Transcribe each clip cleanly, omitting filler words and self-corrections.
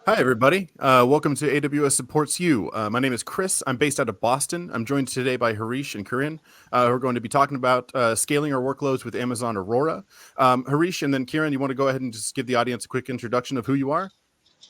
Hi, everybody. Welcome to AWS Supports You. My name is Chris. I'm based out of Boston. I'm joined today by Harish and Kiran, who are going to be talking about scaling our workloads with Amazon Aurora. Harish and then Kiran, you want to go ahead and just give the audience a quick introduction of who you are?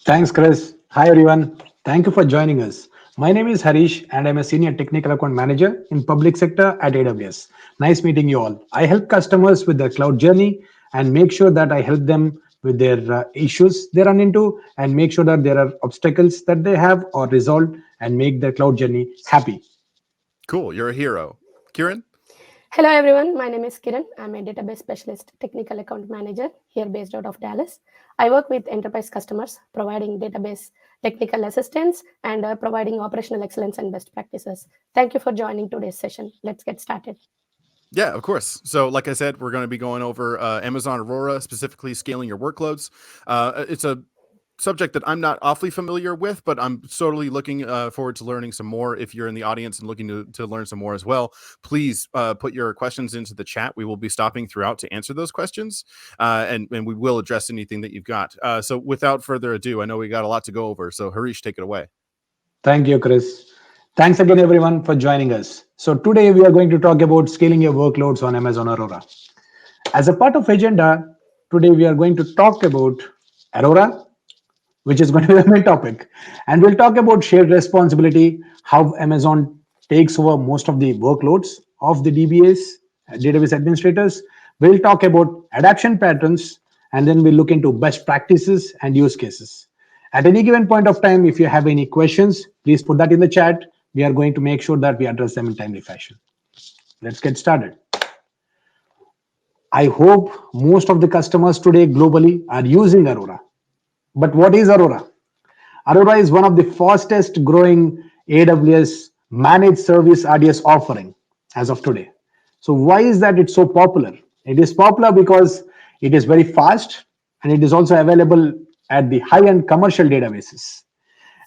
Thanks, Chris. Hi, everyone. Thank you for joining us. My name is Harish, and I'm a senior technical account manager in public sector at AWS. Nice meeting you all. I help customers with their cloud journey and make sure that I help them with their issues they run into and make sure that there are obstacles that they have or resolved and make their cloud journey happy. Cool. You're a hero. Kiran? Hello everyone, my name is Kiran. I'm a database specialist, technical account manager here based out of Dallas. I work with enterprise customers, providing database technical assistance and providing operational excellence and best practices. Thank you for joining today's session. Let's get started. Yeah, of course. So, like I said, we're going to be going over Amazon Aurora, specifically scaling your workloads. It's a subject that I'm not awfully familiar with, but I'm totally looking forward to learning some more. If you're in the audience and looking to learn some more as well, please put your questions into the chat. We will be stopping throughout to answer those questions, and we will address anything that you've got. So without further ado, I know we got a lot to go over. So Harish, take it away. Thank you, Chris. Thanks again, everyone, for joining us. So today we are going to talk about scaling your workloads on Amazon Aurora. As a part of agenda, today we are going to talk about Aurora, which is going to be the main topic. And we'll talk about shared responsibility, how Amazon takes over most of the workloads of the DBAs, database administrators. We'll talk about adoption patterns, and then we'll look into best practices and use cases. At any given point of time, if you have any questions, please put that in the chat. We are going to make sure that we address them in timely fashion. Let's get started. I hope most of the customers today globally are using Aurora. But what is Aurora? Aurora is one of the fastest growing AWS managed service RDS offering as of today. So why is that it's so popular? It is popular because it is very fast and it is also available at the high-end commercial databases.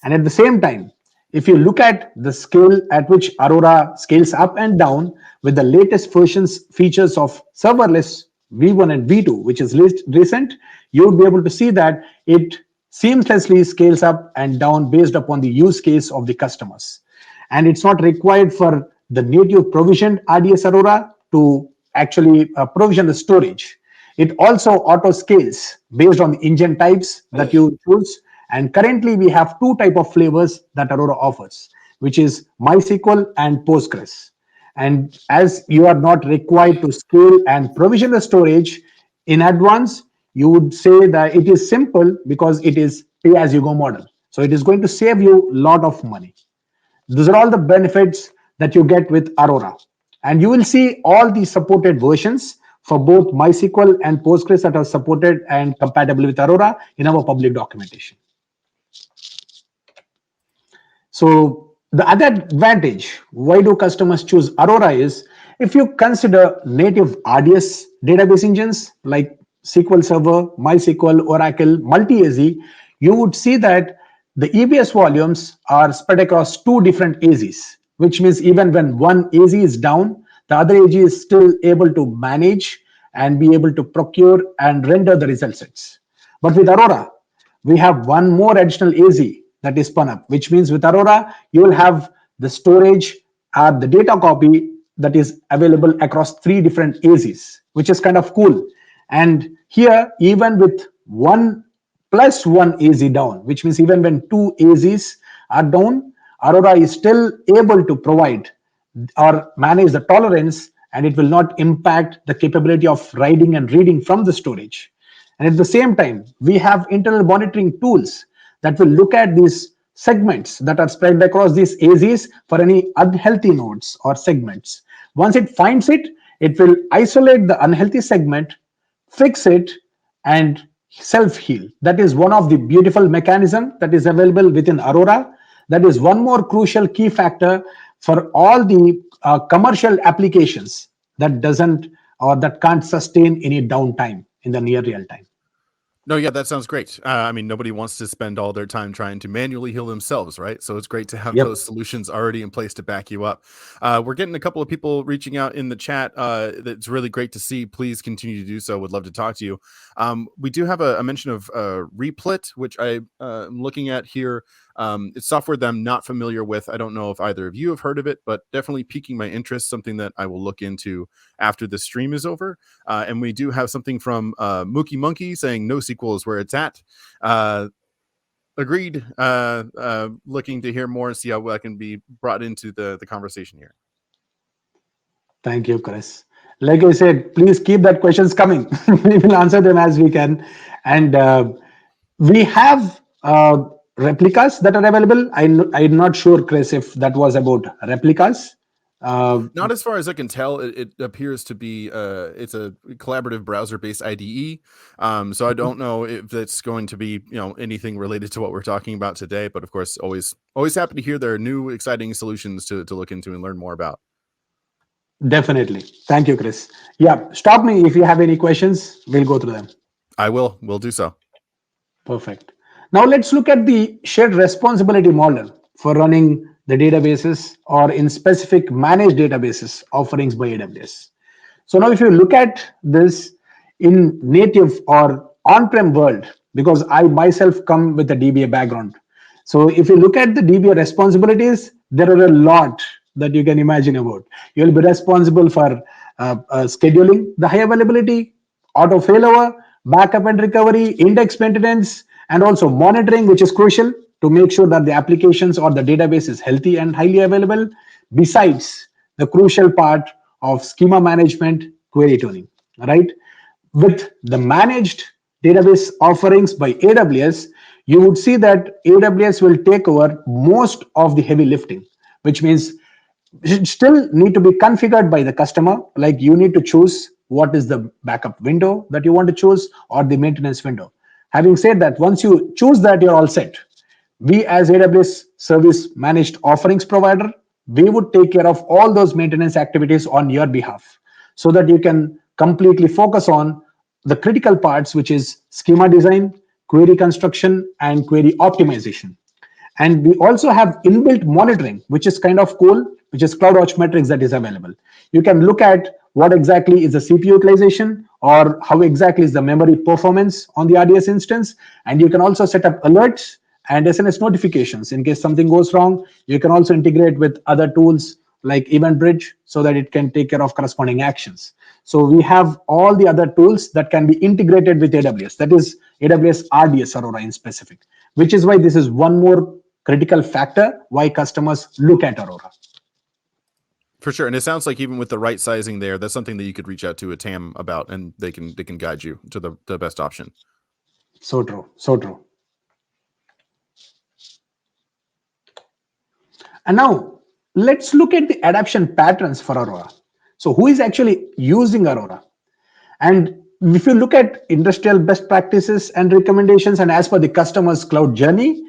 And at the same time, if you look at the scale at which Aurora scales up and down with the latest versions features of serverless V1 and V2, which is least recent, you would be able to see that it seamlessly scales up and down based upon the use case of the customers. And it's not required for the native provisioned RDS Aurora to actually provision the storage. It also auto scales based on the engine types that you choose. And currently we have two type of flavors that Aurora offers, which is MySQL and Postgres. And as you are not required to scale and provision the storage in advance, you would say that it is simple because it is pay as you go model. So it is going to save you a lot of money. Those are all the benefits that you get with Aurora. And you will see all the supported versions for both MySQL and Postgres that are supported and compatible with Aurora in our public documentation. So the other advantage, why do customers choose Aurora is, if you consider native RDS database engines like SQL Server, MySQL, Oracle, multi-AZ, you would see that the EBS volumes are spread across two different AZs, which means even when one AZ is down, the other AZ is still able to manage and be able to procure and render the result sets. But with Aurora, we have one more additional AZ that is spun up, which means with Aurora, you will have the storage or the data copy that is available across three different AZs, which is kind of cool. And here, even with one plus one AZ down, which means even when two AZs are down, Aurora is still able to provide or manage the tolerance, and it will not impact the capability of writing and reading from the storage. And at the same time, we have internal monitoring tools that will look at these segments that are spread across these AZs for any unhealthy nodes or segments. Once it finds it, it will isolate the unhealthy segment, fix it, and self-heal. That is one of the beautiful mechanism that is available within Aurora. That is one more crucial key factor for all the commercial applications that doesn't or that can't sustain any downtime in the near real time. No, yeah, that sounds great. I mean, nobody wants to spend all their time trying to manually heal themselves, right? So it's great to have Yep. those solutions already in place to back you up. We're getting a couple of people reaching out in the chat. That's really great to see. Please continue to do so. Would love to talk to you. We do have a mention of Replit, which I am looking at here. It's software that I'm not familiar with. I don't know if either of you have heard of it, but definitely piquing my interest, something that I will look into after the stream is over. And we do have something from Mookie Monkey saying NoSQL is where it's at. Agreed. Looking to hear more and see how I can be brought into the conversation here. Thank you, Chris. Like I said, please keep that questions coming. We will answer them as we can. And we have replicas that are available. I'm not sure, Chris, if that was about replicas. Not as far as I can tell. It appears to be it's a collaborative browser-based IDE. So I don't know if that's going to be anything related to what we're talking about today. But of course, always happy to hear there are new exciting solutions to look into and learn more about. Definitely. Thank you, Chris. Yeah, stop me if you have any questions. We'll go through them. I will. We'll do so. Perfect. Now let's look at the shared responsibility model for running the databases or in specific managed databases offerings by AWS. So now if you look at this in native or on-prem world, because I myself come with a DBA background. So if you look at the DBA responsibilities, there are a lot that you can imagine about. You'll be responsible for scheduling the high availability, auto failover, backup and recovery, index maintenance, and also monitoring, which is crucial to make sure that the applications or the database is healthy and highly available. Besides the crucial part of schema management, query tuning, right? With the managed database offerings by AWS, you would see that AWS will take over most of the heavy lifting, which means it still need to be configured by the customer. Like you need to choose what is the backup window that you want to choose or the maintenance window. Having said that, once you choose that, you're all set. We as AWS service managed offerings provider, we would take care of all those maintenance activities on your behalf so that you can completely focus on the critical parts, which is schema design, query construction, and query optimization. And we also have inbuilt monitoring, which is kind of cool, which is CloudWatch metrics that is available. You can look at what exactly is the CPU utilization or how exactly is the memory performance on the RDS instance. And you can also set up alerts and SNS notifications in case something goes wrong. You can also integrate with other tools like EventBridge so that it can take care of corresponding actions. So we have all the other tools that can be integrated with AWS. That is AWS RDS Aurora in specific, which is why this is one more critical factor why customers look at Aurora. For sure. And it sounds like even with the right sizing there, that's something that you could reach out to a TAM about and they can guide you to the best option. So true. So true. And now let's look at the adoption patterns for Aurora. So who is actually using Aurora? And if you look at industrial best practices and recommendations, and as per the customer's cloud journey,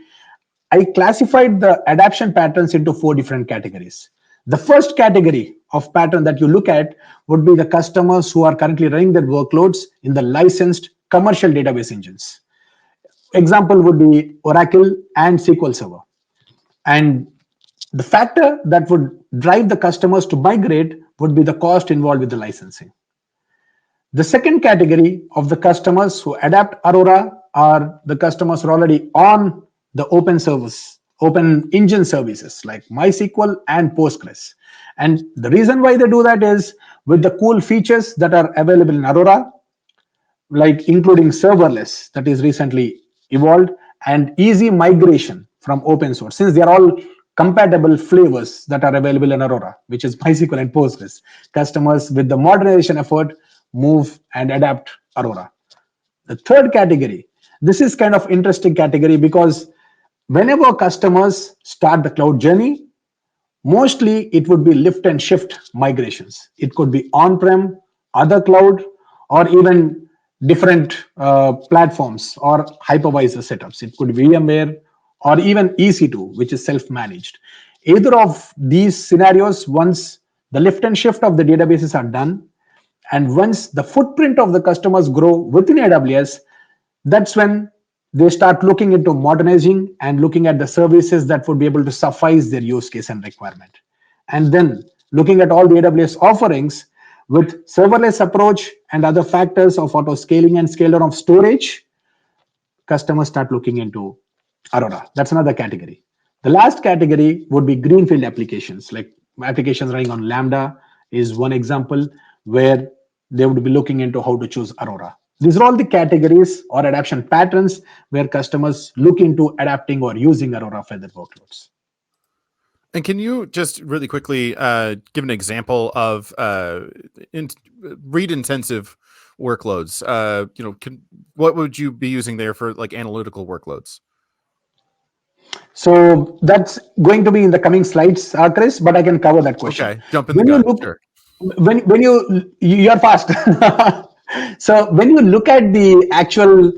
I classified the adoption patterns into 4 different categories. The first category of pattern that you look at would be the customers who are currently running their workloads in the licensed commercial database engines. Example would be Oracle and SQL Server. And the factor that would drive the customers to migrate would be the cost involved with the licensing. The second category of the customers who adapt Aurora are the customers who are already on the open engine services like MySQL and Postgres. And the reason why they do that is with the cool features that are available in Aurora, like including serverless that is recently evolved and easy migration from open source, since they are all compatible flavors that are available in Aurora, which is MySQL and Postgres. Customers with the modernization effort move and adapt Aurora. The third category, this is kind of interesting category because whenever customers start the cloud journey, mostly it would be lift and shift migrations. It could be on-prem, other cloud, or even different platforms or hypervisor setups. It could be VMware or even EC2, which is self-managed. Either of these scenarios, once the lift and shift of the databases are done, and once the footprint of the customers grow within AWS, That's when they start looking into modernizing and looking at the services that would be able to suffice their use case and requirement. And then looking at all the AWS offerings with serverless approach and other factors of auto scaling and scalar of storage, customers start looking into Aurora. That's another category. The last category would be greenfield applications, like applications running on Lambda is one example where they would be looking into how to choose Aurora. These are all the categories or adaptation patterns where customers look into adapting or using Aurora for their workloads. And can you just really quickly give an example of read-intensive workloads? What would you be using there for like analytical workloads? So that's going to be in the coming slides, Chris, but I can cover that question. Okay, jump in the gun. Sure. When you're fast. So when you look at the actual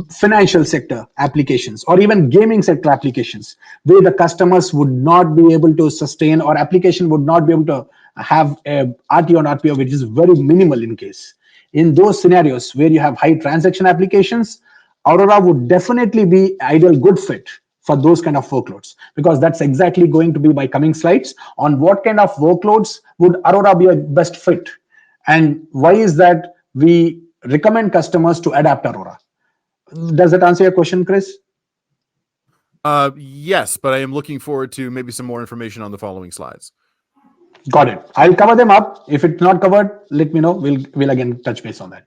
financial sector applications or even gaming sector applications, where the customers would not be able to sustain or application would not be able to have a RTO and RPO, which is very minimal in case. In those scenarios where you have high transaction applications, Aurora would definitely be ideal good fit for those kind of workloads, because that's exactly going to be my coming slides on what kind of workloads would Aurora be a best fit, and why is that we recommend customers to adapt Aurora. Does that answer your question, Chris? Yes, but I am looking forward to maybe some more information on the following slides. Got it. I'll cover them up. If it's not covered, let me know. We'll again touch base on that.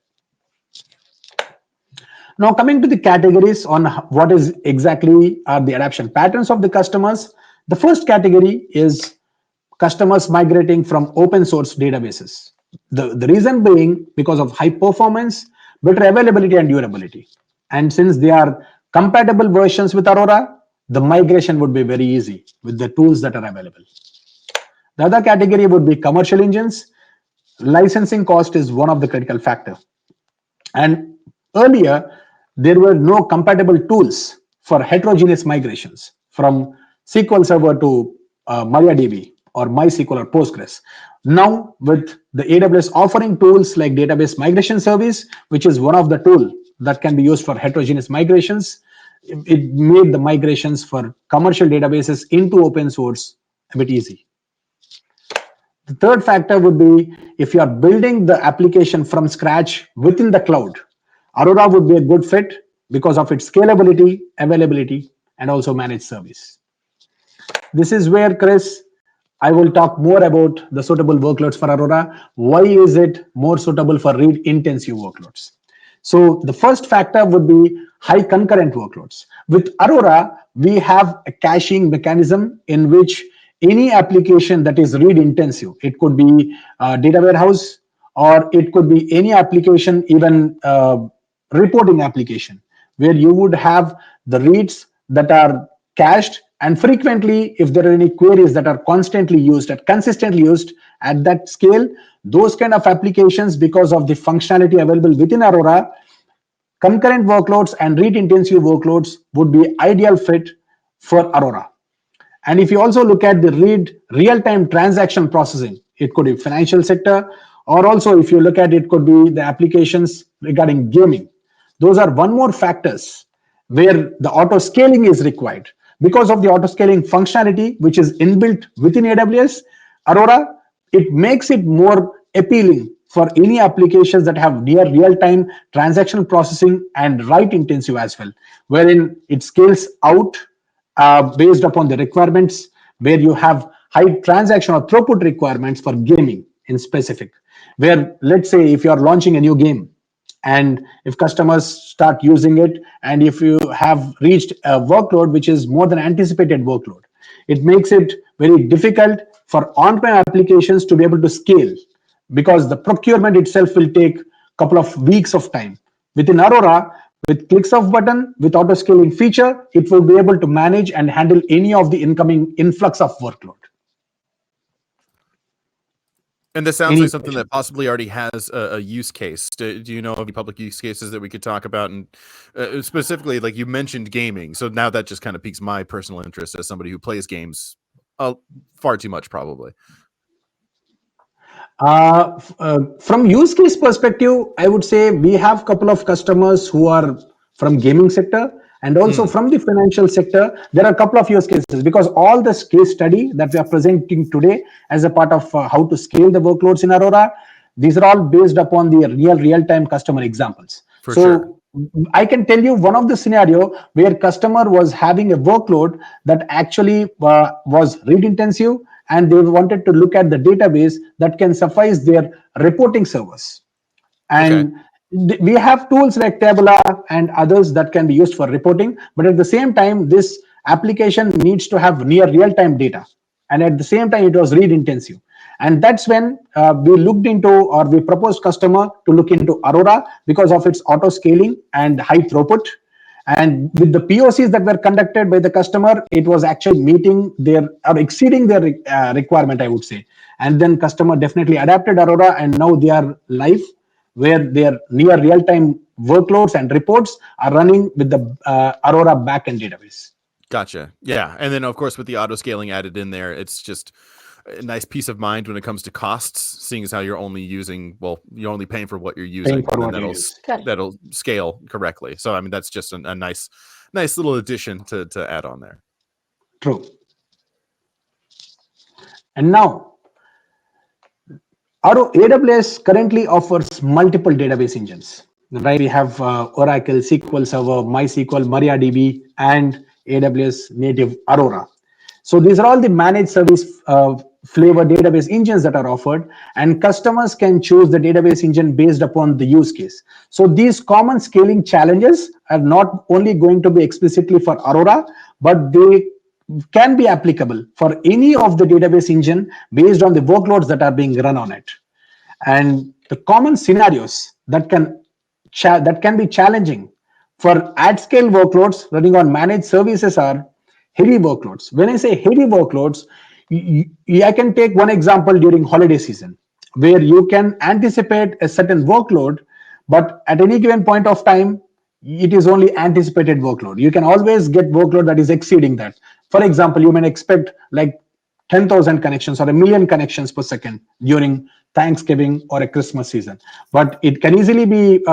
Now, coming to the categories on what is exactly are the adoption patterns of the customers. The first category is customers migrating from open source databases. The reason being because of high performance, better availability and durability. And since they are compatible versions with Aurora, the migration would be very easy with the tools that are available. The other category would be commercial engines. Licensing cost is one of the critical factors. And earlier, there were no compatible tools for heterogeneous migrations from SQL Server to MariaDB or MySQL or Postgres. Now, with the AWS offering tools like Database Migration Service, which is one of the tools that can be used for heterogeneous migrations, it made the migrations for commercial databases into open source a bit easy. The third factor would be if you are building the application from scratch within the cloud, Aurora would be a good fit because of its scalability, availability, and also managed service. This is where, Chris, I will talk more about the suitable workloads for Aurora. Why is it more suitable for read-intensive workloads? So the first factor would be high concurrent workloads. With Aurora, we have a caching mechanism in which any application that is read intensive, it could be a data warehouse, or it could be any application, even reporting application, where you would have the reads that are cached, and frequently if there are any queries that are constantly used and consistently used at that scale, those kind of applications, because of the functionality available within Aurora, concurrent workloads and read intensive workloads would be ideal fit for Aurora. And if you also look at the real-time transaction processing, it could be financial sector, or also if you look at it could be the applications regarding gaming. Those are one more factors where the auto scaling is required. Because of the auto scaling functionality, which is inbuilt within AWS, Aurora, it makes it more appealing for any applications that have near real-time transaction processing and write intensive as well, wherein it scales out based upon the requirements, where you have high transaction or throughput requirements for gaming in specific, where let's say if you are launching a new game and if customers start using it, and if you have reached a workload which is more than anticipated workload, it makes it very difficult for on-prem applications to be able to scale, because the procurement itself will take a couple of weeks of time. Within Aurora, with clicks of button, with auto scaling feature, it will be able to manage and handle any of the incoming influx of workload. And this sounds like something that possibly already has a use case. Do you know of any public use cases that we could talk about? And specifically, like you mentioned gaming. So now that just kind of piques my personal interest as somebody who plays games far too much, probably. From use case perspective, I would say we have a couple of customers who are from gaming sector, and also from the financial sector. There are a couple of use cases, because all this case study that we are presenting today as a part of how to scale the workloads in Aurora, these are all based upon the real-time customer examples. For So sure. I can tell you one of the scenario where customer was having a workload that actually was read intensive, and they wanted to look at the database that can suffice their reporting servers. Okay. And we have tools like Tabula and others that can be used for reporting, but at the same time this application needs to have near real-time data, and at the same time it was read intensive. And that's when we looked into, or we proposed customer to look into Aurora because of its auto scaling and high throughput. And with the POCs that were conducted by the customer, it was actually meeting their or exceeding their requirement, I would say. And then customer definitely adapted Aurora, and now they are live, where their near real-time workloads and reports are running with the Aurora backend database. Gotcha. Yeah. And then, of course, with the auto scaling added in there, it's just a nice peace of mind when it comes to costs, seeing as how you're only using, well, you're only paying for what you're using, for and what then you use. that'll scale correctly. So, I mean, that's just a nice little addition to add on there. True. And now, our AWS currently offers multiple database engines, right? We have Oracle, SQL Server, MySQL, MariaDB, and AWS native Aurora. So these are all the managed service flavor database engines that are offered, and customers can choose the database engine based upon the use case. So these common scaling challenges are not only going to be explicitly for Aurora, but they can be applicable for any of the database engine based on the workloads that are being run on it. And the common scenarios that can be challenging for at scale workloads running on managed services are heavy workloads. When I say heavy workloads, I can take one example during holiday season, where you can anticipate a certain workload, but at any given point of time, it is only anticipated workload. You can always get workload that is exceeding that. For example, you may expect like 10,000 connections or a million connections per second during Thanksgiving or a Christmas season. But it can easily be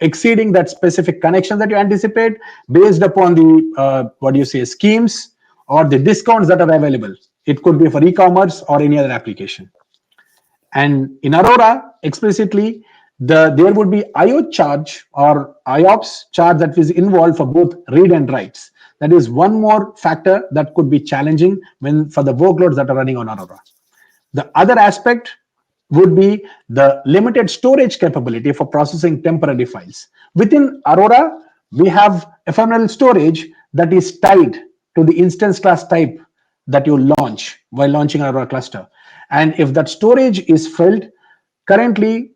exceeding that specific connection that you anticipate based upon the schemes or the discounts that are available. It could be for e-commerce or any other application. And in Aurora, explicitly, there would be IO charge or IOPS charge that is involved for both read and writes. That is one more factor that could be challenging for the workloads that are running on Aurora. The other aspect would be the limited storage capability for processing temporary files. Within Aurora, we have ephemeral storage that is tied to the instance class type that you launch while launching Aurora cluster. And if that storage is filled, currently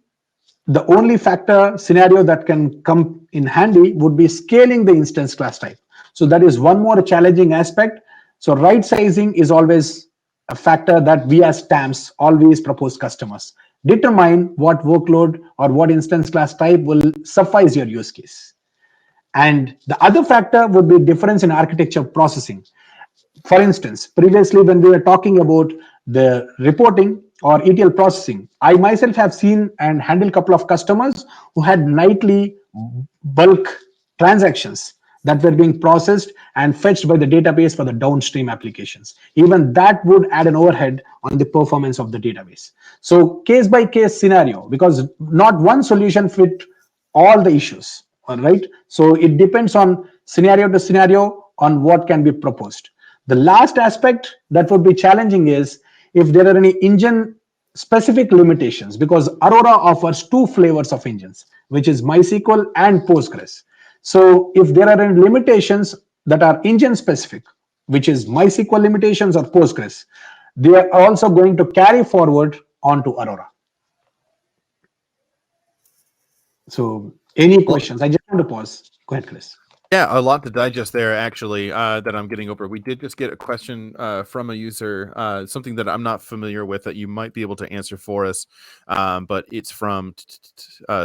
the only factor scenario that can come in handy would be scaling the instance class type. So that is one more challenging aspect. So right sizing is always a factor that we as TAMs always propose customers. Determine what workload or what instance class type will suffice your use case. And the other factor would be difference in architecture processing. For instance, previously when we were talking about the reporting or ETL processing, I myself have seen and handled a couple of customers who had nightly bulk transactions that were being processed and fetched by the database for the downstream applications. Even that would add an overhead on the performance of the database. So case by case scenario, because not one solution fit all the issues, all right? So it depends on scenario to scenario on what can be proposed. The last aspect that would be challenging is if there are any engine specific limitations, because Aurora offers two flavors of engines, which is MySQL and Postgres. So if there are any limitations that are engine specific, which is MySQL limitations or Postgres, they are also going to carry forward onto Aurora. So any questions? I just want to pause. Go ahead, Chris. Yeah, a lot to digest there, actually, that I'm getting over. We did just get a question from a user, something that I'm not familiar with that you might be able to answer for us, but it's from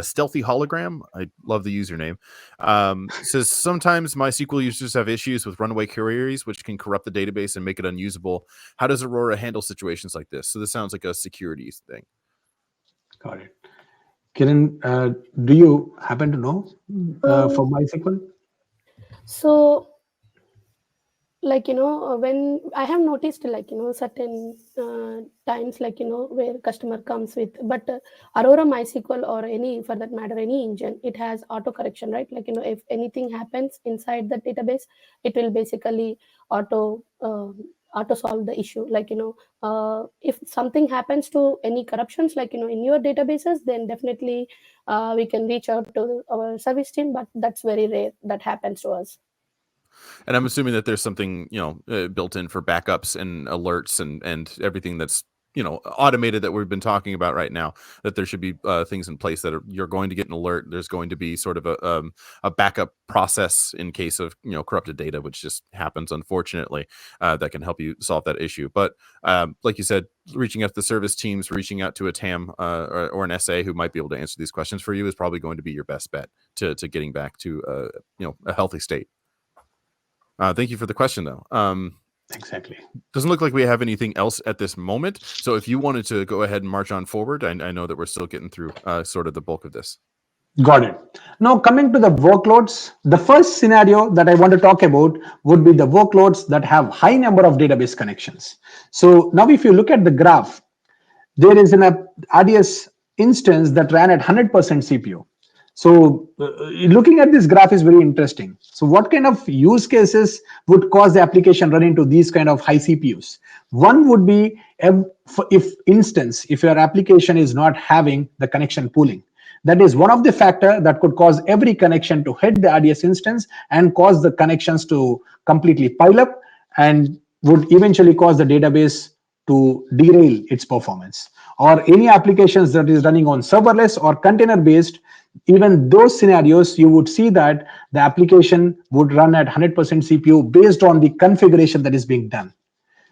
Stealthy Hologram. I love the username. Says, sometimes MySQL users have issues with runaway queries, which can corrupt the database and make it unusable. How does Aurora handle situations like this? So this sounds like a security thing. Got it. Kiran, do you happen to know for MySQL? So when I have noticed certain times where customer comes with, but Aurora MySQL or any for that matter any engine, it has auto correction, right? If anything happens inside the database, it will basically auto auto solve the issue. If something happens to any corruptions in your databases, then definitely we can reach out to our service team, but that's very rare that happens to us. And I'm assuming that there's something, built in for backups and alerts and everything that's, automated that we've been talking about right now, that there should be things in place that you're going to get an alert. There's going to be sort of a backup process in case of, corrupted data, which just happens, unfortunately, that can help you solve that issue. But like you said, reaching out to the service teams, reaching out to a TAM or an SA who might be able to answer these questions for you is probably going to be your best bet to getting back to, a healthy state. Thank you for the question, though. Exactly. Doesn't look like we have anything else at this moment. So if you wanted to go ahead and march on forward, I know that we're still getting through sort of the bulk of this. Got it. Now coming to the workloads, the first scenario that I want to talk about would be the workloads that have high number of database connections. So now if you look at the graph, there is an RDS instance that ran at 100% CPU. So looking at this graph is very interesting. So what kind of use cases would cause the application run into these kind of high CPUs? One would be if your application is not having the connection pooling. That is one of the factor that could cause every connection to hit the RDS instance and cause the connections to completely pile up and would eventually cause the database to derail its performance. Or any applications that is running on serverless or container based, even those scenarios, you would see that the application would run at 100% CPU based on the configuration that is being done.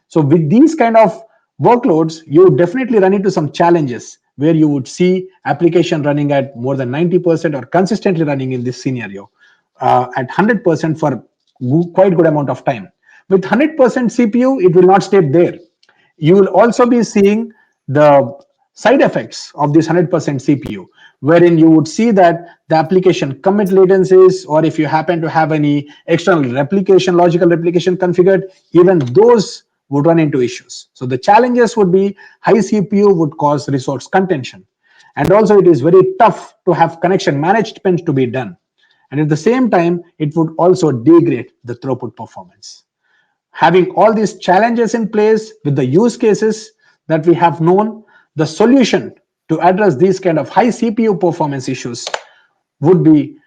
So with these kind of workloads, you definitely run into some challenges where you would see application running at more than 90% or consistently running in this scenario at 100% for quite good amount of time. With 100% CPU, it will not stay there. You will also be seeing the side effects of this 100% CPU, wherein you would see that the application commit latencies, or if you happen to have any external replication, logical replication configured, even those would run into issues. So the challenges would be high CPU would cause resource contention. And also it is very tough to have connection management to be done. And at the same time, it would also degrade the throughput performance. Having all these challenges in place with the use cases that we have known, the solution to address these kind of high CPU performance issues would be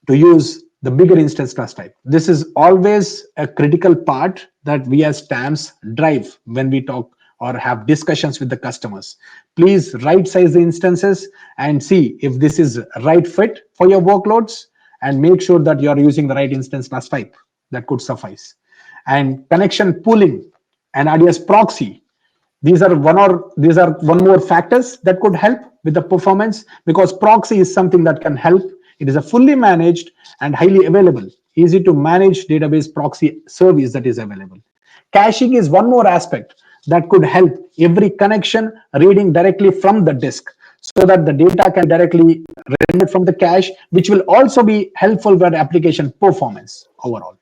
to use the bigger instance class type. This is always a critical part that we as TAMs drive when we talk or have discussions with the customers. Please right size the instances and see if this is right fit for your workloads, and make sure that you are using the right instance class type. That could suffice. And connection pooling and RDS proxy, these are one more factors that could help with the performance, because proxy is something that can help. It is a fully managed and highly available, easy to manage database proxy service that is available. Caching is one more aspect that could help every connection reading directly from the disk, so that the data can directly render from the cache, which will also be helpful for application performance overall.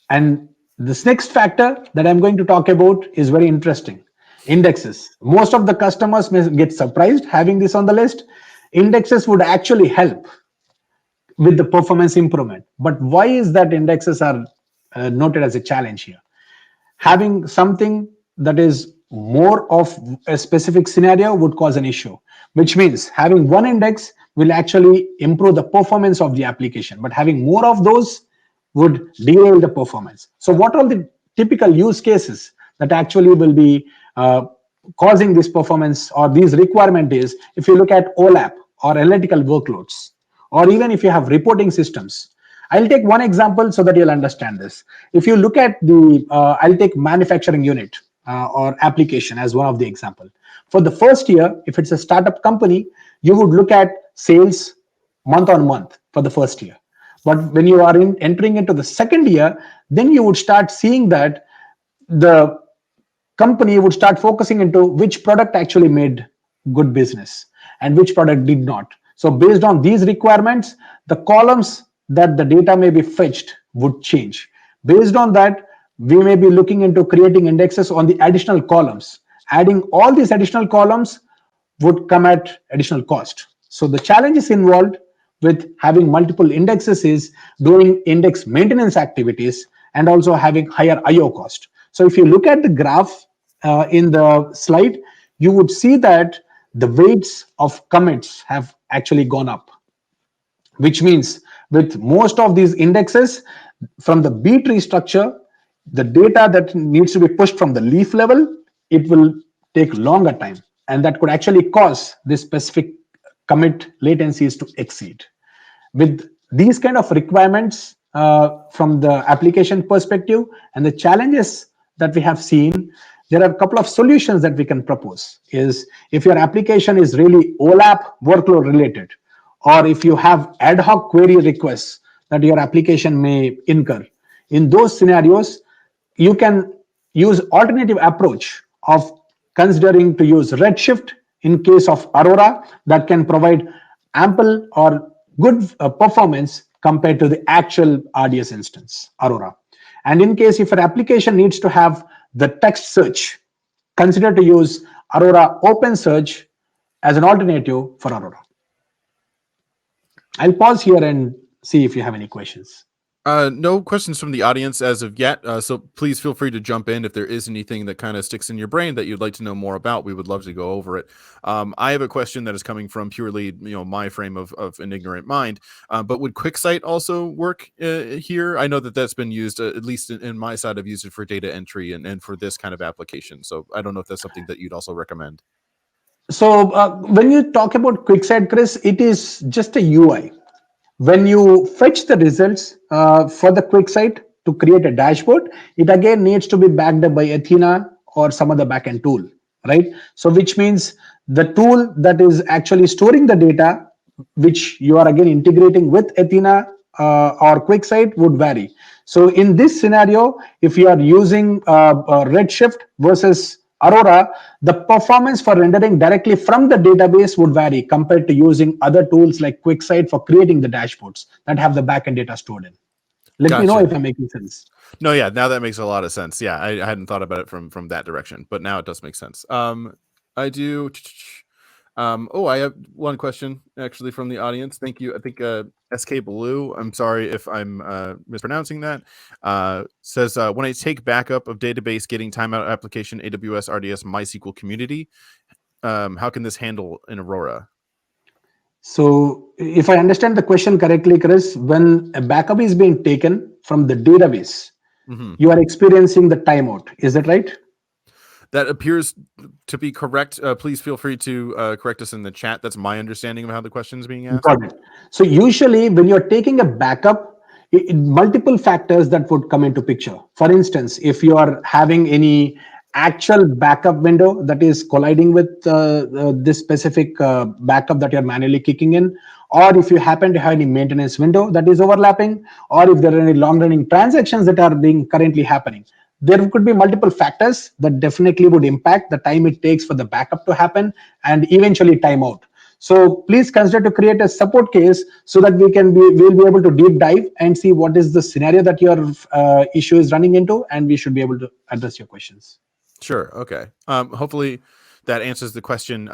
And this next factor that I'm going to talk about is very interesting. Indexes. Most of the customers may get surprised having this on the list. Indexes would actually help with the performance improvement. But why is that indexes are noted as a challenge here? Having something that is more of a specific scenario would cause an issue, which means having one index will actually improve the performance of the application, but having more of those would derail the performance. So what are the typical use cases that actually will be causing this performance or these requirement is, if you look at OLAP or analytical workloads, or even if you have reporting systems. I'll take one example so that you'll understand this. If you look at the, I'll take manufacturing unit or application as one of the example. For the first year, if it's a startup company, you would look at sales month on month for the first year. But when you are entering into the second year, then you would start seeing that the company would start focusing into which product actually made good business and which product did not. So based on these requirements, the columns that the data may be fetched would change. Based on that, we may be looking into creating indexes on the additional columns. Adding all these additional columns would come at additional cost. So the challenges involved with having multiple indexes is doing index maintenance activities and also having higher IO cost. So if you look at the graph in the slide, you would see that the weights of commits have actually gone up, which means with most of these indexes from the B tree structure, the data that needs to be pushed from the leaf level, it will take longer time, and that could actually cause this specific commit latencies to exceed. With these kind of requirements from the application perspective and the challenges that we have seen, there are a couple of solutions that we can propose. Is if your application is really OLAP workload related, or if you have ad hoc query requests that your application may incur, in those scenarios, you can use alternative approach of considering to use Redshift in case of Aurora that can provide ample or good performance compared to the actual RDS instance, Aurora. And in case if an application needs to have the text search, consider to use Aurora Open Search as an alternative for Aurora. I'll pause here and see if you have any questions. No questions from the audience as of yet. So please feel free to jump in if there is anything that kind of sticks in your brain that you'd like to know more about. We would love to go over it. I have a question that is coming from purely, my frame of an ignorant mind. But would QuickSight also work here? I know that that's been used, at least in my side, I've used it for data entry and for this kind of application. So I don't know if that's something that you'd also recommend. So when you talk about QuickSight, Chris, it is just a UI. When you fetch the results for the QuickSight to create a dashboard, it again needs to be backed up by Athena or some other backend tool, right? So which means the tool that is actually storing the data, which you are again integrating with Athena or QuickSight would vary. So in this scenario, if you are using Redshift versus Aurora, the performance for rendering directly from the database would vary compared to using other tools like QuickSight for creating the dashboards that have the backend data stored in. Let me know if I'm making sense. No, yeah, now that makes a lot of sense. Yeah, I hadn't thought about it from that direction, but now it does make sense. I do. I have one question actually from the audience. Thank you. I think SK Blue, I'm sorry if I'm mispronouncing that, says, when I take backup of database getting timeout application AWS RDS MySQL community, how can this handle in Aurora? So if I understand the question correctly, Chris, when a backup is being taken from the database, you are experiencing the timeout. Is that right? That appears to be correct. Please feel free to correct us in the chat. That's my understanding of how the question is being asked. Got it. So usually when you're taking a backup, multiple factors that would come into picture. For instance, if you are having any actual backup window that is colliding with this specific backup that you're manually kicking in, or if you happen to have any maintenance window that is overlapping, or if there are any long-running transactions that are being currently happening, there could be multiple factors that definitely would impact the time it takes for the backup to happen and eventually timeout. So please consider to create a support case so that we'll be able to deep dive and see what is the scenario that your issue is running into, and we should be able to address your questions. Sure. Okay. Hopefully that answers the question.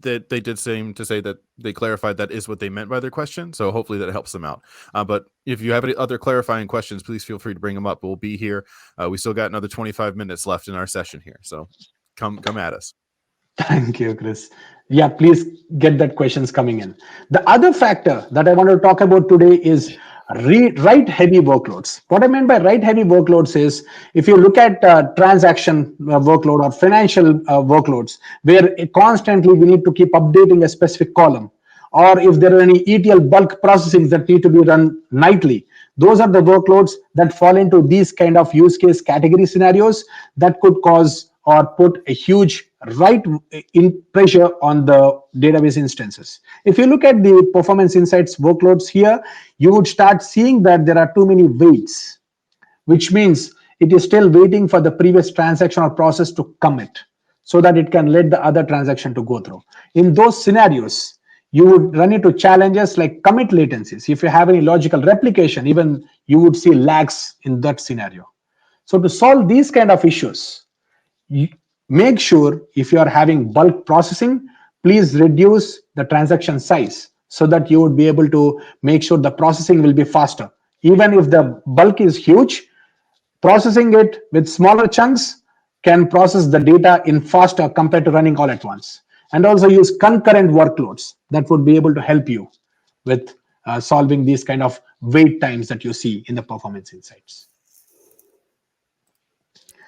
They did seem to say that they clarified that is what they meant by their question. So hopefully that helps them out. But if you have any other clarifying questions, please feel free to bring them up. We'll be here. We still got another 25 minutes left in our session here. So come at us. Thank you, Chris. Yeah, please get that questions coming in. The other factor that I want to talk about today is write-heavy workloads. What I meant by write-heavy workloads is if you look at transaction workload or financial workloads, where constantly we need to keep updating a specific column, or if there are any ETL bulk processing that need to be run nightly, those are the workloads that fall into these kind of use case category scenarios that could cause or put a huge write in pressure on the database instances. If you look at the performance insights workloads here, you would start seeing that there are too many waits, which means it is still waiting for the previous transaction or process to commit so that it can let the other transaction to go through. In those scenarios, you would run into challenges like commit latencies. If you have any logical replication, even you would see lags in that scenario. So to solve these kind of issues, you make sure if you are having bulk processing, please reduce the transaction size so that you would be able to make sure the processing will be faster. Even if the bulk is huge, processing it with smaller chunks can process the data in faster compared to running all at once. And also use concurrent workloads that would be able to help you with solving these kind of wait times that you see in the performance insights.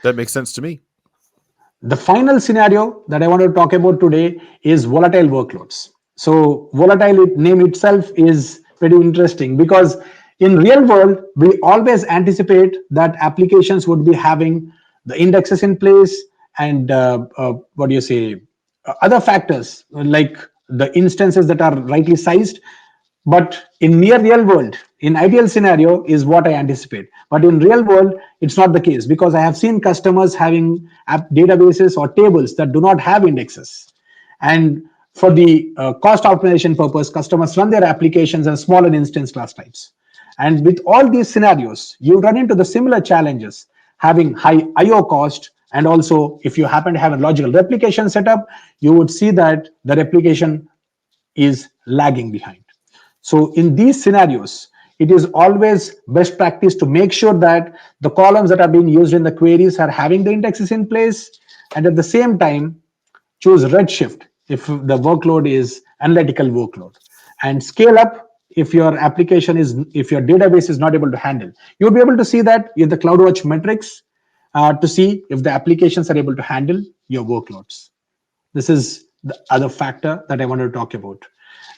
That makes sense to me. The final scenario that I want to talk about today is volatile workloads. So volatile name itself is pretty interesting because in real world, we always anticipate that applications would be having the indexes in place and what do you say, other factors like the instances that are rightly sized. But in near real world, in ideal scenario is what I anticipate. But in real world, it's not the case because I have seen customers having app databases or tables that do not have indexes. And for the cost optimization purpose, customers run their applications as smaller instance class types. And with all these scenarios, you run into the similar challenges, having high IO cost. And also, if you happen to have a logical replication setup, you would see that the replication is lagging behind. So in these scenarios, it is always best practice to make sure that the columns that are being used in the queries are having the indexes in place, and at the same time, choose Redshift if the workload is analytical workload, and scale up if your database is not able to handle. You'll be able to see that in the CloudWatch metrics to see if the applications are able to handle your workloads. This is the other factor that I wanted to talk about.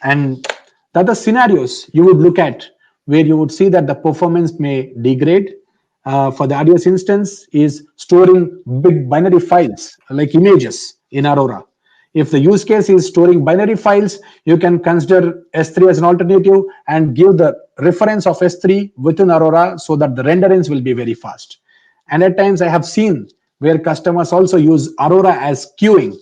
And the other scenarios you would look at where you would see that the performance may degrade for the AWS instance is storing big binary files like images in Aurora. If the use case is storing binary files, you can consider S3 as an alternative and give the reference of S3 within Aurora so that the renderings will be very fast. And at times I have seen where customers also use Aurora as queuing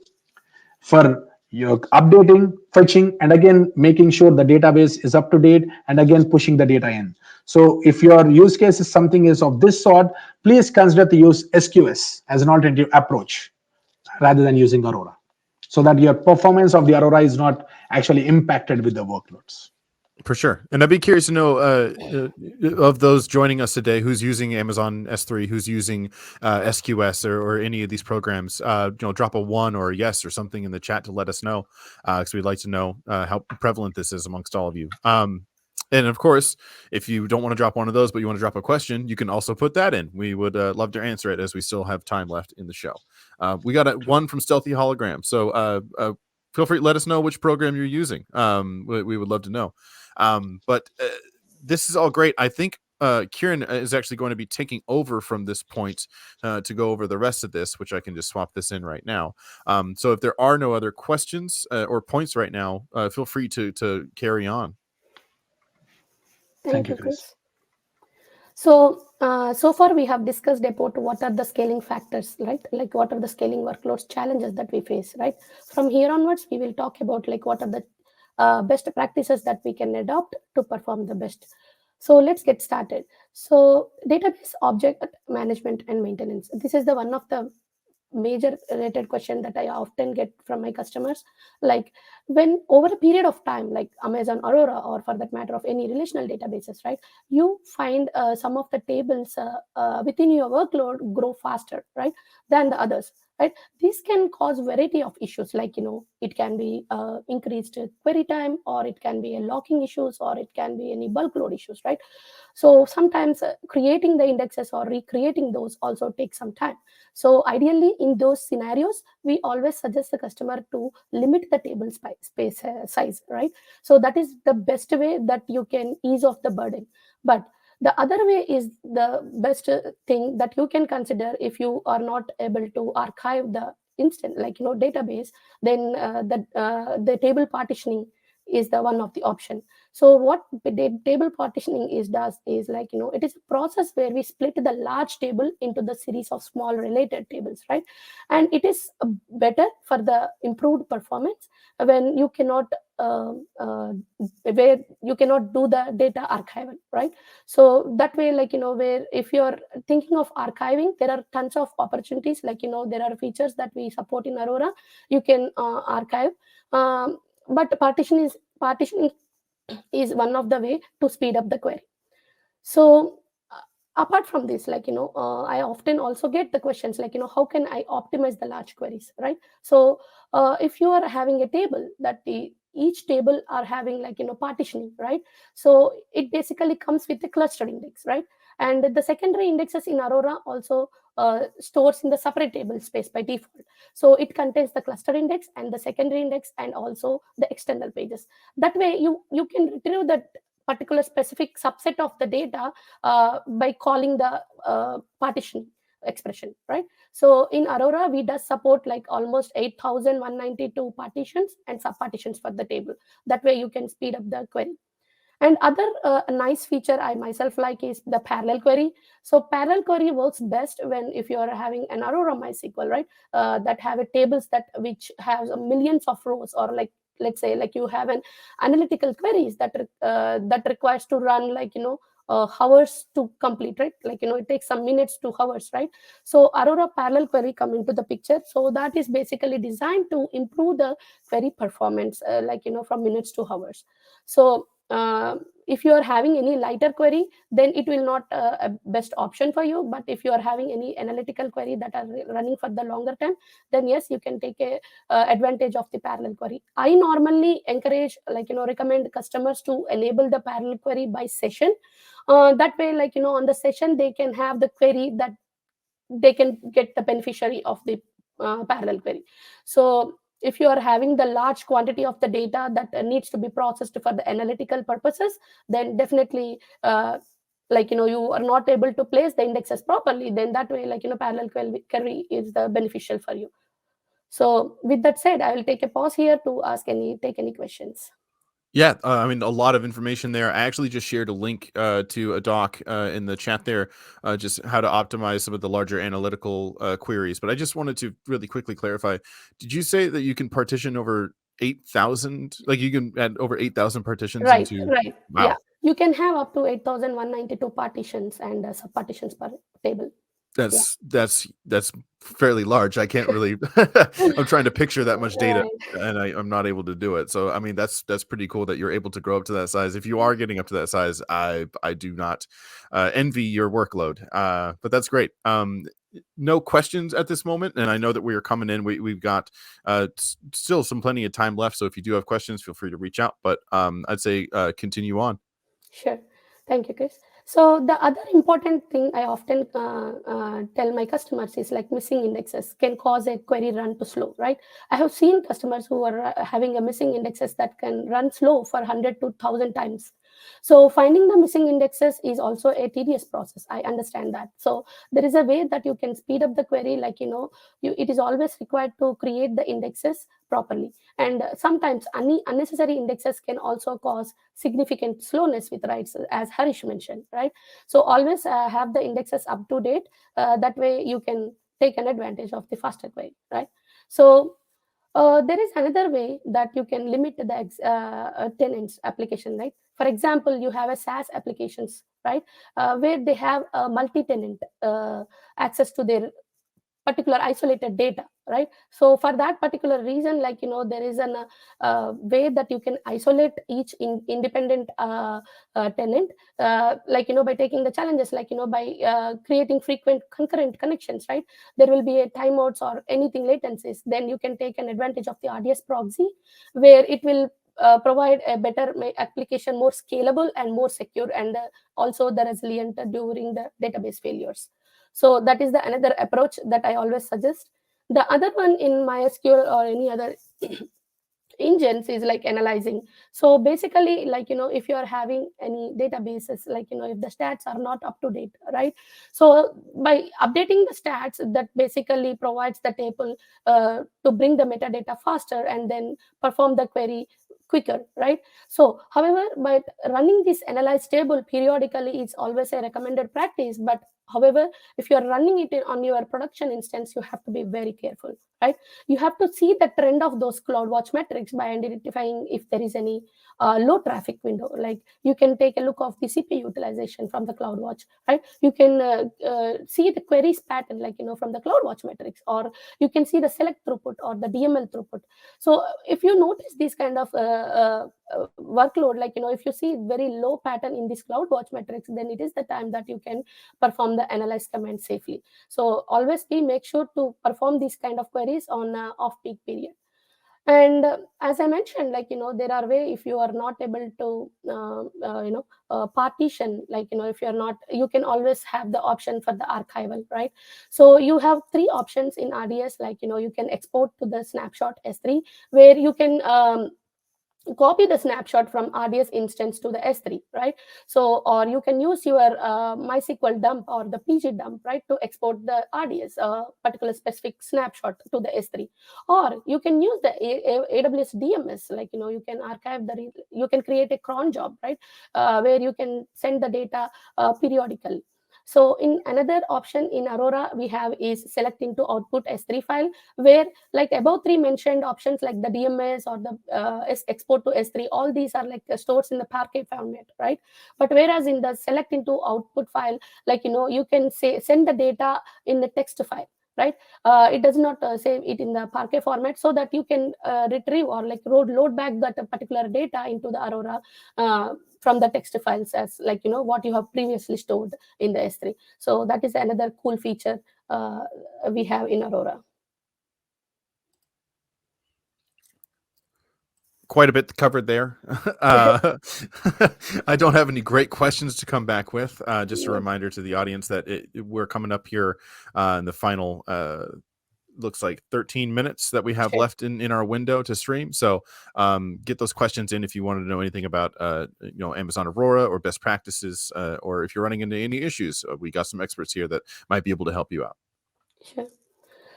for your updating, fetching, and again making sure the database is up to date and again pushing the data in. So if your use case is something is of this sort, please consider to use SQS as an alternative approach rather than using Aurora, so that your performance of the Aurora is not actually impacted with the workloads. For sure. And I'd be curious to know of those joining us today, who's using Amazon S3, who's using SQS or any of these programs. Drop a 1 or a yes or something in the chat to let us know, because we'd like to know how prevalent this is amongst all of you. And of course, if you don't want to drop one of those, but you want to drop a question, you can also put that in. We would love to answer it as we still have time left in the show. We got one from Stealthy Hologram. So feel free to let us know which program you're using. We would love to know. But this is all great. I think Kieran is actually going to be taking over from this point to go over the rest of this, which I can just swap this in right now. So if there are no other questions or points right now, feel free to carry on. Thank you, Chris. So, so far we have discussed about what are the scaling factors, right? Like what are the scaling workloads challenges that we face, right? From here onwards, we will talk about like what are the best practices that we can adopt to perform the best. So let's get started. So database object management and maintenance. This is the one of the major related question that I often get from my customers. Like when over a period of time, like Amazon Aurora, or for that matter of any relational databases, right, you find some of the tables within your workload grow faster, right, than the others, right? This can cause variety of issues, like it can be increased query time, or it can be a locking issues, or it can be any bulk load issues, right? So sometimes creating the indexes or recreating those also takes some time. So ideally, in those scenarios, we always suggest the customer to limit the table space size, right? So that is the best way that you can ease off the burden. But the other way is the best thing that you can consider. If you are not able to archive the instant, like database, then the table partitioning is the one of the option. So what the table partitioning does is like it is a process where we split the large table into the series of small related tables, right? And it is better for the improved performance when you cannot where you cannot do the data archival, right? So that way, where if you're thinking of archiving, there are tons of opportunities. There are features that we support in Aurora. You can archive, but partitioning is one of the way to speed up the query. So apart from this, I often also get the questions how can I optimize the large queries, right? So if you are having a table that each table are having partitioning, right? So it basically comes with a cluster index, right? And the secondary indexes in Aurora also stores in the separate table space by default. So it contains the cluster index and the secondary index and also the external pages. That way you can retrieve that particular specific subset of the data by calling the partition expression, right? So in Aurora, we does support almost 8,192 partitions and subpartitions for the table. That way you can speed up the query. And other nice feature I myself like is the parallel query. So parallel query works best when if you are having an Aurora MySQL, right, that have a tables that which has millions of rows, or let's say you have an analytical queries that requires to run hours to complete, right? It takes some minutes to hours, right? So Aurora parallel query come into the picture. So that is basically designed to improve the query performance, from minutes to hours. So if you are having any lighter query, then it will not a best option for you. But if you are having any analytical query that are running for the longer time, then yes, you can take a advantage of the parallel query. I normally encourage recommend customers to enable the parallel query by session. That way, on the session they can have the query that they can get the beneficiary of the parallel query. So if you are having the large quantity of the data that needs to be processed for the analytical purposes, then definitely you are not able to place the indexes properly, then that way parallel query is the beneficial for you. So with that said, I will take a pause here to take any questions. Yeah, I mean, a lot of information there. I actually just shared a link to a doc in the chat there, just how to optimize some of the larger analytical queries. But I just wanted to really quickly clarify. Did you say that you can partition over 8,000? Like you can add over 8,000 partitions Right, into? right. Yeah. Wow. You can have up to 8,192 partitions and subpartitions per table. Yeah. That's fairly large. I can't really I'm trying to picture that much data, Right. and I'm not able to do it. So, I mean, that's pretty cool that you're able to grow up to that size. If you are getting up to that size, I do not envy your workload. But that's great. No questions at this moment, and I know that we are coming in. We've got still some plenty of time left. So if you do have questions, feel free to reach out. But I'd say continue on. Sure. Thank you, Chris. So the other important thing I often tell my customers is missing indexes can cause a query run to slow, right? I have seen customers who are having a missing indexes that can run slow for 100 to 1,000 times. So finding the missing indexes is also a tedious process. I understand that. So there is a way that you can speed up the query, it is always required to create the indexes properly. And sometimes unnecessary indexes can also cause significant slowness with writes, as Harish mentioned, right? So always have the indexes up to date. That way you can take an advantage of the faster query, right? So there is another way that you can limit the tenants application, right? For example, you have a SaaS applications, right, where they have a multi-tenant access to their particular isolated data, right? So for that particular reason, there is an way that you can isolate each independent tenant, by taking the challenges, by creating frequent concurrent connections, right? There will be a timeouts or anything latencies, then you can take an advantage of the RDS proxy, where it will provide a better application, more scalable and more secure, and also the resilient during the database failures. So that is the another approach that I always suggest. The other one in MySQL or any other engines is analyzing. So basically, if you are having any databases, if the stats are not up to date, right? So by updating the stats, that basically provides the table to bring the metadata faster and then perform the query quicker, right? So however, but running this analyze table periodically is always a recommended practice, but However, if you are running it on your production instance, you have to be very careful, right? You have to see the trend of those CloudWatch metrics by identifying if there is any low traffic window. Like you can take a look of the CPU utilization from the CloudWatch, right? You can see the queries pattern, like from the CloudWatch metrics, or you can see the select throughput or the DML throughput. So if you notice this kind of workload, like if you see very low pattern in this CloudWatch metrics, then it is the time that you can perform the analyze command safely. So always make sure to perform these kind of queries on off peak period. And as I mentioned, like there are way, if you are not able to partition, like if you're not, you can always have the option for the archival, right? So you have three options in RDS, like you can export to the snapshot S3, where you can copy the snapshot from RDS instance to the S3, right? So, or you can use your MySQL dump or the PG dump, right, to export the RDS, particular specific snapshot to the S3. Or you can use the AWS DMS, like you can archive the, you can create a cron job, right, where you can send the data periodically. So in another option in Aurora we have is select into output S3 file, where like above three mentioned options like the DMS or the export to S3, all these are like stores in the Parquet format, right? But whereas in the select into output file, like you can say send the data in the text file, right? It does not save it in the Parquet format, so that you can retrieve or like load back that particular data into the Aurora from the text files as like what you have previously stored in the S3. So that is another cool feature we have in Aurora. Quite a bit covered there. I don't have any great questions to come back with. Just a reminder to the audience that we're coming up here in the final looks like 13 minutes that we have left in our window to stream. So get those questions in if you want to know anything about Amazon Aurora or best practices, or if you're running into any issues. We got some experts here that might be able to help you out. Sure.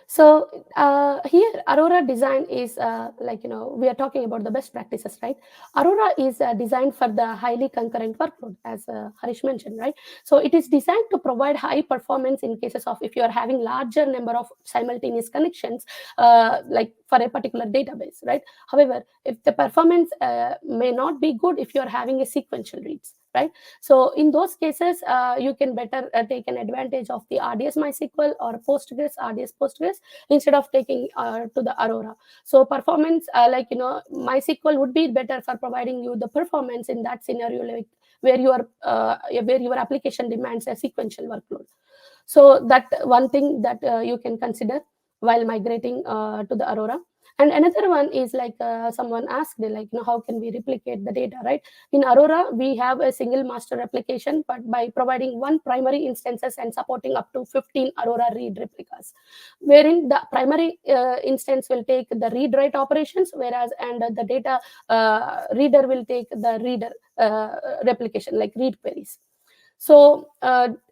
So here Aurora design is like we are talking about the best practices, right? Aurora is designed for the highly concurrent workload, as Harish mentioned, right? So it is designed to provide high performance in cases of if you are having larger number of simultaneous connections, like for a particular database, right? However, if the performance may not be good if you are having a sequential reads, right? So in those cases, you can better take an advantage of the RDS MySQL or RDS Postgres instead of taking to the Aurora. So performance, like MySQL would be better for providing you the performance in that scenario, like where your application demands a sequential workload. So that one thing that you can consider while migrating to the Aurora. And another one is like someone asked, like how can we replicate the data, right? In Aurora we have a single master replication, but by providing one primary instances and supporting up to 15 Aurora read replicas, wherein the primary instance will take the read write operations, whereas and the data reader will take the reader replication, like read queries. So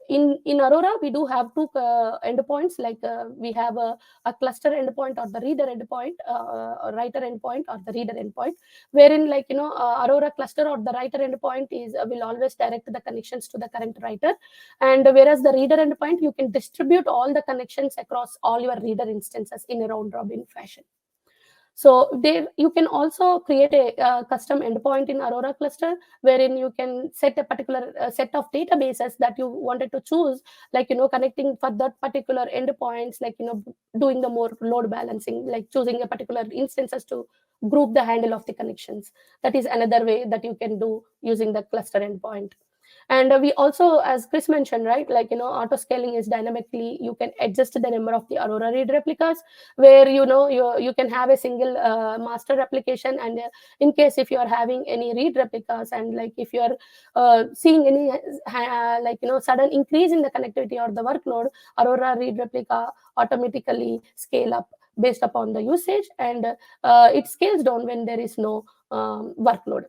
in Aurora, we do have two endpoints, like we have a cluster endpoint or the reader endpoint, or writer endpoint or the reader endpoint, wherein like Aurora cluster or the writer endpoint is will always direct the connections to the current writer, and whereas the reader endpoint, you can distribute all the connections across all your reader instances in a round robin fashion. So there you can also create a custom endpoint in Aurora cluster, wherein you can set a particular set of databases that you wanted to choose, like connecting for that particular endpoints, like doing the more load balancing, like choosing a particular instances to group the handle of the connections. That is another way that you can do using the cluster endpoint. And we also, as Chris mentioned, right, like auto scaling is dynamically, you can adjust the number of the Aurora read replicas, where you can have a single master replication, and in case if you are having any read replicas, and like if you are seeing any like sudden increase in the connectivity or the workload, Aurora read replica automatically scale up based upon the usage, and it scales down when there is no workload.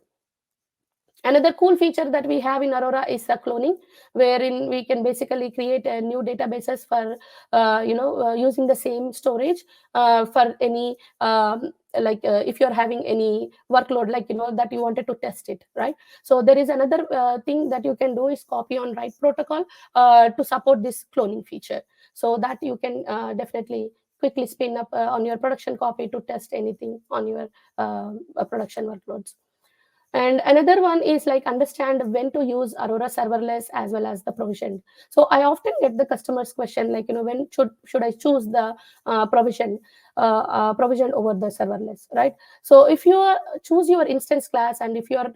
Another cool feature that we have in Aurora is cloning, wherein we can basically create new databases for using the same storage for any if you're having any workload, that you wanted to test it, right? So there is another thing that you can do is copy on write protocol to support this cloning feature, so that you can definitely quickly spin up on your production copy to test anything on your production workloads. And another one is like understand when to use Aurora serverless as well as the provision. So I often get the customer's question like, when should I choose the provision over the serverless, right? So if you choose your instance class, and if you are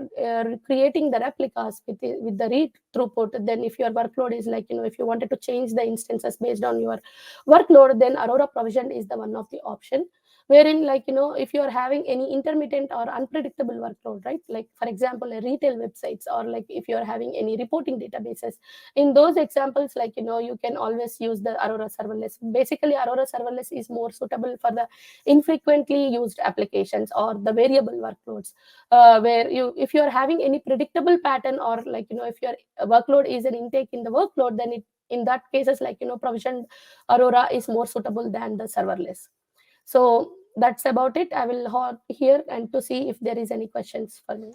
creating the replicas with the read throughput, then if your workload is like, if you wanted to change the instances based on your workload, then Aurora provision is the one of the option. Wherein like, if you are having any intermittent or unpredictable workload, right, like for example a retail websites, or like if you are having any reporting databases, in those examples, like, you can always use the Aurora serverless. Basically Aurora serverless is more suitable for the infrequently used applications or the variable workloads, where if you are having any predictable pattern, or like, if your workload is an intake in the workload, then in that cases, like, provisioned Aurora is more suitable than the serverless. So that's about it. I will hold here and to see if there is any questions for me.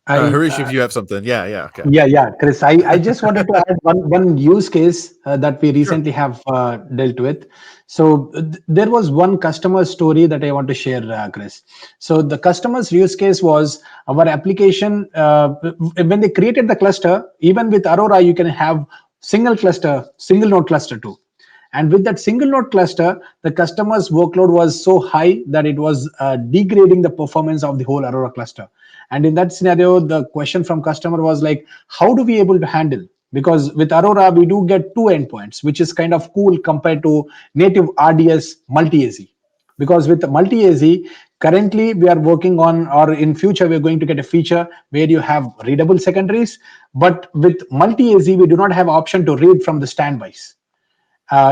Harish, if you have something. Okay. Yeah, Chris. I just wanted to add one use case that we Sure. recently have dealt with. So there was one customer story that I want to share, Chris. So the customer's use case was our application. When they created the cluster, even with Aurora, you can have single node cluster too. And with that single node cluster, the customer's workload was so high that it was degrading the performance of the whole Aurora cluster. And in that scenario, the question from customer was like, how do we able to handle? Because with Aurora, we do get two endpoints, which is kind of cool compared to native RDS multi-AZ. Because with multi-AZ, currently we are working on, or in future we're going to get a feature where you have readable secondaries. But with multi-AZ, we do not have option to read from the standbys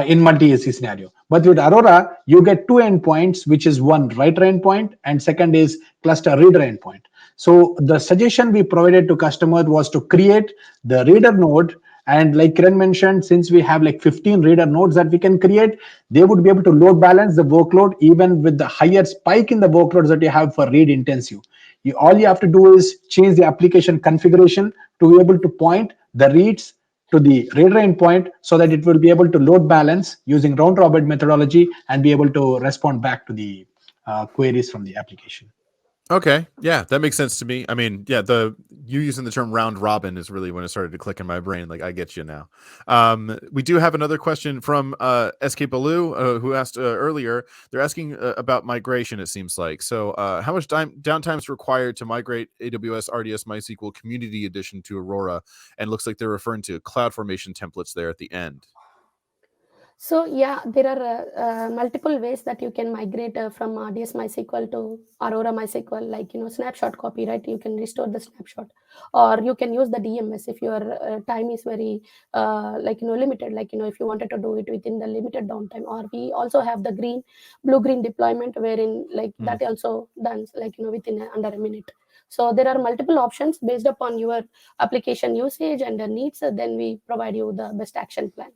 in multi-AC scenario. But with Aurora, you get two endpoints, which is one writer endpoint and second is cluster reader endpoint. So the suggestion we provided to customer was to create the reader node. And like Kiran mentioned, since we have like 15 reader nodes that we can create, they would be able to load balance the workload even with the higher spike in the workloads that you have for read intensive. All you have to do is change the application configuration to be able to point the reads to the reader endpoint so that it will be able to load balance using round robin methodology and be able to respond back to the queries from the application. Okay. Yeah, that makes sense to me. I mean, yeah, you using the term round robin is really when it started to click in my brain. Like, I get you now. We do have another question from SK Baloo, who asked earlier. They're asking about migration, it seems like. So how much downtime is required to migrate AWS RDS MySQL Community Edition to Aurora? And looks like they're referring to CloudFormation templates there at the end. So yeah, there are multiple ways that you can migrate from RDS MySQL to Aurora MySQL, like, snapshot copy, right? You can restore the snapshot, or you can use the DMS if your time is very limited, like, if you wanted to do it within the limited downtime. Or we also have the blue-green deployment, wherein like that also done like, within under a minute. So there are multiple options based upon your application usage and the needs. Then we provide you the best action plan.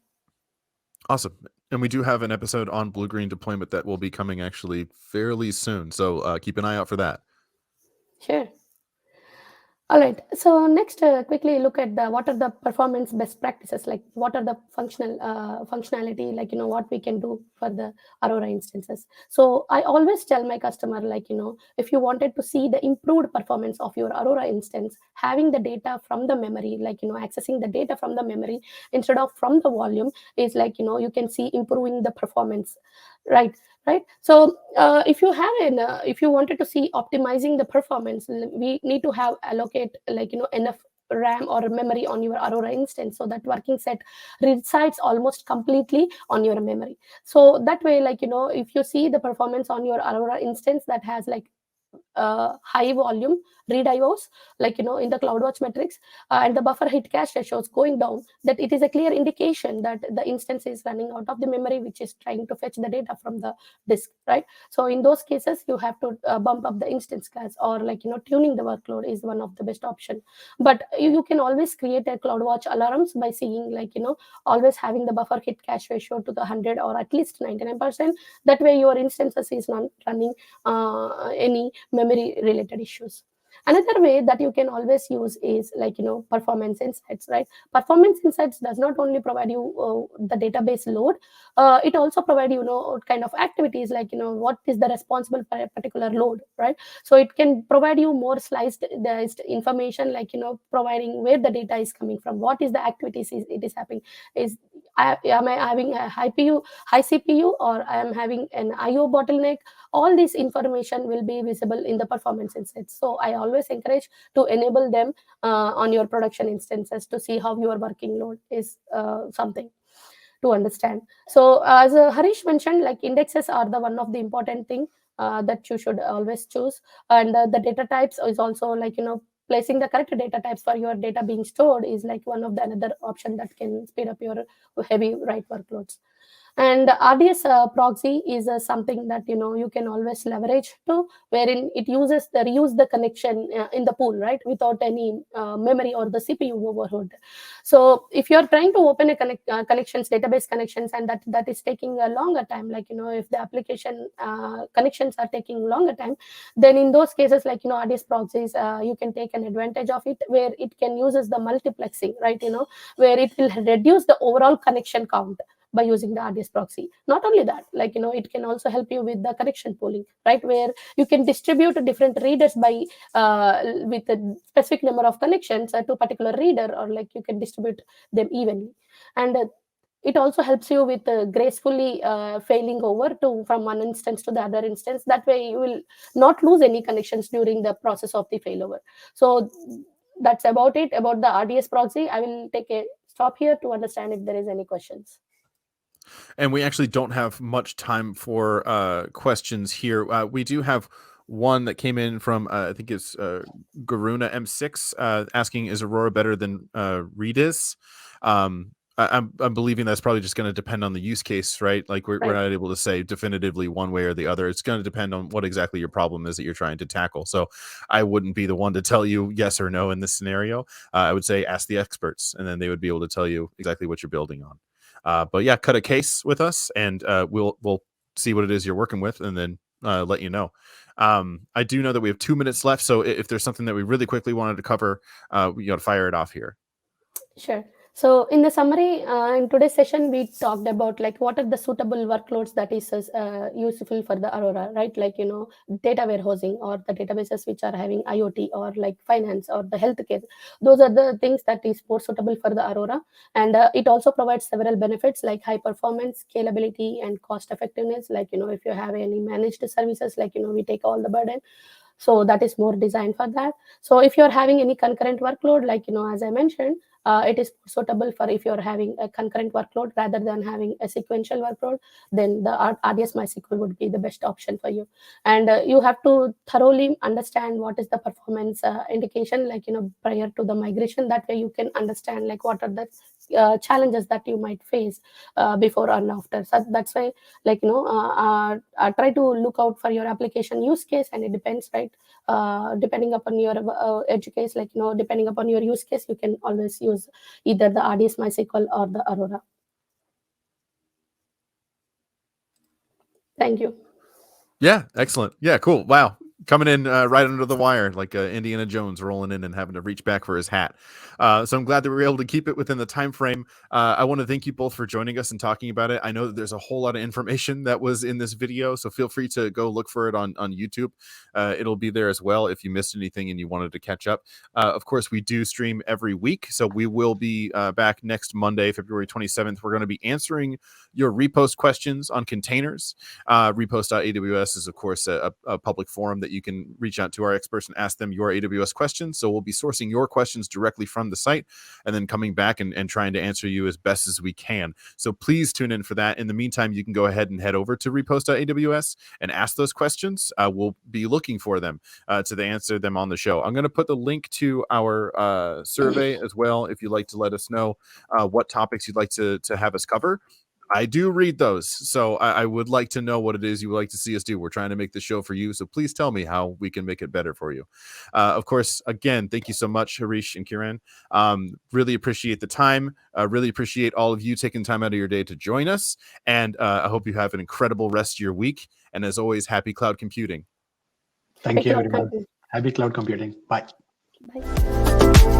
Awesome. And we do have an episode on blue-green deployment that will be coming actually fairly soon. So keep an eye out for that. Sure. All right. So next, quickly look at what are the performance best practices, like what are the functionality, like, what we can do for the Aurora instances. So I always tell my customer, like, if you wanted to see the improved performance of your Aurora instance, having the data from the memory, like, accessing the data from the memory instead of from the volume is like, you can see improving the performance, right? So if you wanted to see optimizing the performance, we need to have allocate, like, enough RAM or memory on your Aurora instance, so that working set resides almost completely on your memory. So that way, like, if you see the performance on your Aurora instance that has like high volume read IOs, like in the CloudWatch metrics, and the buffer hit cache ratios going down, that it is a clear indication that the instance is running out of the memory, which is trying to fetch the data from the disk, right? So in those cases, you have to bump up the instance class, or tuning the workload is one of the best option. But you can always create a CloudWatch alarms by seeing always having the buffer hit cache ratio to the 100 or at least 99%. That way your instances is not running any memory related issues. Another way that you can always use is performance insights, right? Performance insights does not only provide you the database load, it also provide kind of activities, what is the responsible for a particular load, right? So it can provide you more sliced information, providing where the data is coming from, what is the activities it is happening. Am I having a high CPU, or I am having an IO bottleneck? All this information will be visible in the performance insights. So I always encourage to enable them on your production instances to see how your working load is something to understand. So as Harish mentioned, indexes are the one of the important thing that you should always choose. And the data types is also placing the correct data types for your data being stored is one of the another option that can speed up your heavy write workloads. And RDS proxy is something that you can always leverage to, wherein it uses the reuse the connection in the pool, right, without any memory or the CPU overload. So if you're trying to open a connections, database connections, and that is taking a longer time, if the application connections are taking longer time, then in those cases, RDS proxies, you can take an advantage of it, where it can uses the multiplexing, right, where it will reduce the overall connection count by using the RDS proxy. Not only that, it can also help you with the connection pooling, right, where you can distribute different readers by with a specific number of connections to a particular reader, or you can distribute them evenly. And it also helps you with gracefully failing over to from one instance to the other instance. That way you will not lose any connections during the process of the failover. So that's about it about the RDS proxy. I will take a stop here to understand if there is any questions. And we actually don't have much time for questions here. We do have one that came in from, I think it's Garuna M6, asking, is Aurora better than Redis? I'm believing that's probably just going to depend on the use case, right? We're not able to say definitively one way or the other. It's going to depend on what exactly your problem is that you're trying to tackle. So I wouldn't be the one to tell you yes or no in this scenario. I would say ask the experts, and then they would be able to tell you exactly what you're building on. But yeah, cut a case with us, and we'll see what it is you're working with, and then let you know. I do know that we have 2 minutes left, so if there's something that we really quickly wanted to cover, we got to fire it off here. Sure. So in the summary, in today's session, we talked about what are the suitable workloads that is useful for the Aurora, right? Data warehousing, or the databases which are having IoT, or finance, or the healthcare. Those are the things that is more suitable for the Aurora. And it also provides several benefits like high performance, scalability, and cost effectiveness. If you have any managed services, we take all the burden. So that is more designed for that. So if you're having any concurrent workload, as I mentioned, it is suitable for if you're having a concurrent workload rather than having a sequential workload, then the RDS MySQL would be the best option for you. And you have to thoroughly understand what is the performance indication, prior to the migration. That way you can understand what are the challenges that you might face before and after. So that's why try to look out for your application use case, and it depends, right? Depending upon your edge case, depending upon your use case, you can always use either the RDS MySQL or the Aurora. Thank you. Yeah, excellent. Yeah, cool. Wow. Coming in right under the wire, like Indiana Jones rolling in and having to reach back for his hat. So I'm glad that we were able to keep it within the time frame. I want to thank you both for joining us and talking about it. I know that there's a whole lot of information that was in this video, so feel free to go look for it on YouTube. It'll be there as well if you missed anything and you wanted to catch up. Of course, we do stream every week, so we will be back next Monday, February 27th. We're going to be answering your repost questions on containers. Repost.aws is, of course, a public forum that you can reach out to our experts and ask them your AWS questions. So we'll be sourcing your questions directly from the site and then coming back and trying to answer you as best as we can. So please tune in for that. In the meantime, you can go ahead and head over to repost.aws and ask those questions. We'll be looking for them to answer them on the show. I'm going to put the link to our survey as well if you'd like to let us know what topics you'd like to have us cover. I do read those, so I would like to know what it is you would like to see us do. We're trying to make the show for you, so please tell me how we can make it better for you. Of course, again, thank you so much, Harish and Kiran. Really appreciate the time. Really appreciate all of you taking time out of your day to join us, and I hope you have an incredible rest of your week. And as always, happy cloud computing. Thank you very much. Happy cloud computing. Bye. Bye.